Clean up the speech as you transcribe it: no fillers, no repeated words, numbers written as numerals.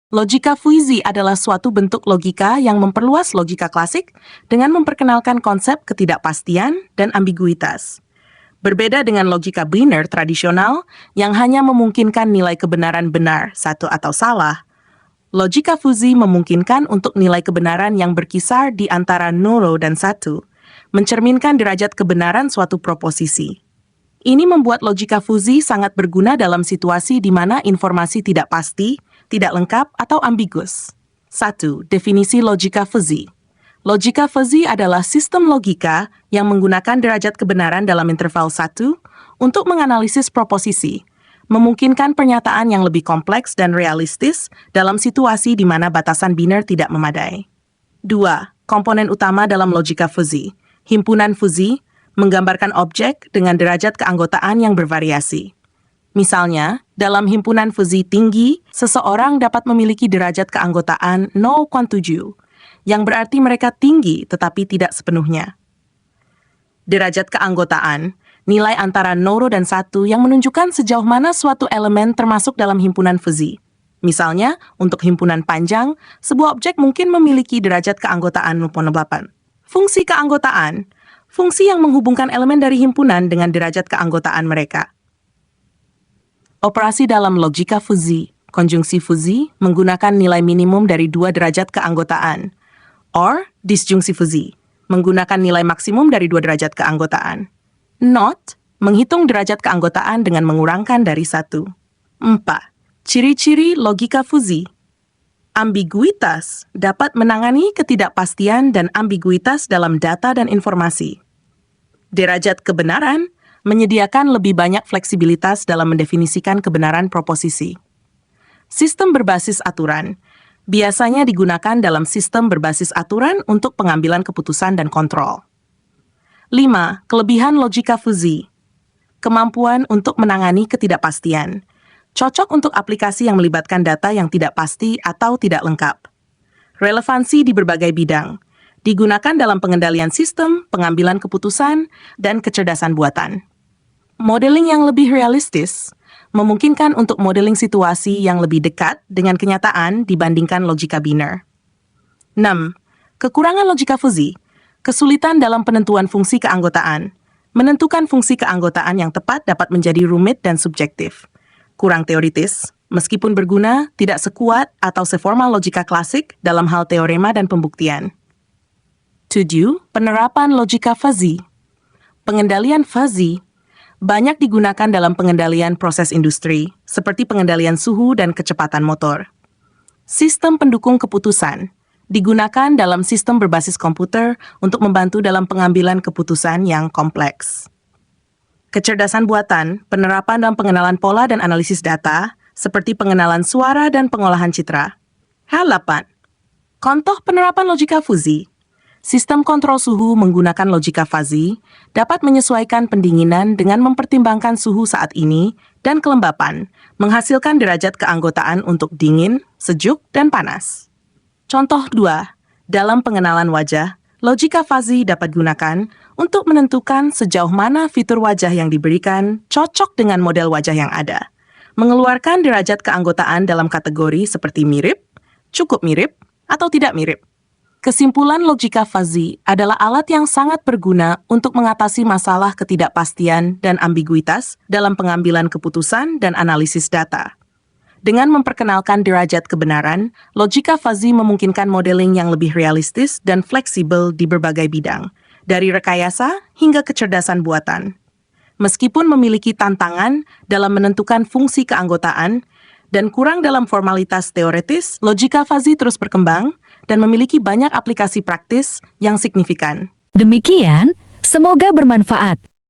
Logika fuzzy adalah suatu bentuk logika yang memperluas logika klasik dengan memperkenalkan konsep ketidakpastian dan ambiguitas. Berbeda dengan logika biner tradisional yang hanya memungkinkan nilai kebenaran benar, satu atau salah, logika fuzzy memungkinkan untuk nilai kebenaran yang berkisar di antara 0 dan 1, mencerminkan derajat kebenaran suatu proposisi. Ini membuat logika fuzzy sangat berguna dalam situasi di mana informasi tidak pasti, tidak lengkap, atau ambigus. 1. Definisi logika fuzzy. Logika fuzzy adalah sistem logika yang menggunakan derajat kebenaran dalam interval 1 untuk menganalisis proposisi, memungkinkan pernyataan yang lebih kompleks dan realistis dalam situasi di mana batasan biner tidak memadai. 2. Komponen utama dalam logika fuzzy. Himpunan fuzzy menggambarkan objek dengan derajat keanggotaan yang bervariasi. Misalnya, dalam himpunan fuzzy tinggi, seseorang dapat memiliki derajat keanggotaan 0,7, yang berarti mereka tinggi tetapi tidak sepenuhnya. Derajat keanggotaan, nilai antara 0 dan 1 yang menunjukkan sejauh mana suatu elemen termasuk dalam himpunan fuzzy. Misalnya, untuk himpunan panjang, sebuah objek mungkin memiliki derajat keanggotaan 0,8. Fungsi keanggotaan, fungsi yang menghubungkan elemen dari himpunan dengan derajat keanggotaan mereka. Operasi dalam logika fuzzy. Konjungsi fuzzy menggunakan nilai minimum dari 2 derajat keanggotaan. Or, disjungsi fuzzy menggunakan nilai maksimum dari 2 derajat keanggotaan. Not, menghitung derajat keanggotaan dengan mengurangkan dari 1. 4. Ciri-ciri logika fuzzy. Ambiguitas dapat menangani ketidakpastian dan ambiguitas dalam data dan informasi. Derajat kebenaran menyediakan lebih banyak fleksibilitas dalam mendefinisikan kebenaran proposisi. Sistem berbasis aturan biasanya digunakan dalam sistem berbasis aturan untuk pengambilan keputusan dan kontrol. 5. Kelebihan logika fuzzy. Kemampuan untuk menangani ketidakpastian. Cocok untuk aplikasi yang melibatkan data yang tidak pasti atau tidak lengkap. Relevansi di berbagai bidang. Digunakan dalam pengendalian sistem, pengambilan keputusan, dan kecerdasan buatan. Modeling yang lebih realistis memungkinkan untuk modeling situasi yang lebih dekat dengan kenyataan dibandingkan logika biner. 6. Kekurangan logika fuzzy. Kesulitan dalam penentuan fungsi keanggotaan. Menentukan fungsi keanggotaan yang tepat dapat menjadi rumit dan subjektif. Kurang teoritis, meskipun berguna, tidak sekuat atau seformal logika klasik dalam hal teorema dan pembuktian. 7. Penerapan logika fuzzy. Pengendalian fuzzy banyak digunakan dalam pengendalian proses industri, seperti pengendalian suhu dan kecepatan motor. Sistem pendukung keputusan digunakan dalam sistem berbasis komputer untuk membantu dalam pengambilan keputusan yang kompleks. Kecerdasan buatan, penerapan dan pengenalan pola dan analisis data, seperti pengenalan suara dan pengolahan citra. Hal 8. Contoh penerapan logika fuzzy. Sistem kontrol suhu menggunakan logika fuzzy dapat menyesuaikan pendinginan dengan mempertimbangkan suhu saat ini dan kelembapan, menghasilkan derajat keanggotaan untuk dingin, sejuk, dan panas. Contoh 2. Dalam pengenalan wajah, logika fuzzy dapat digunakan untuk menentukan sejauh mana fitur wajah yang diberikan cocok dengan model wajah yang ada, mengeluarkan derajat keanggotaan dalam kategori seperti mirip, cukup mirip, atau tidak mirip. Kesimpulan logika fuzzy adalah alat yang sangat berguna untuk mengatasi masalah ketidakpastian dan ambiguitas dalam pengambilan keputusan dan analisis data. Dengan memperkenalkan derajat kebenaran, logika fuzzy memungkinkan modeling yang lebih realistis dan fleksibel di berbagai bidang, dari rekayasa hingga kecerdasan buatan. Meskipun memiliki tantangan dalam menentukan fungsi keanggotaan dan kurang dalam formalitas teoritis, logika fuzzy terus berkembang dan memiliki banyak aplikasi praktis yang signifikan. Demikian, semoga bermanfaat.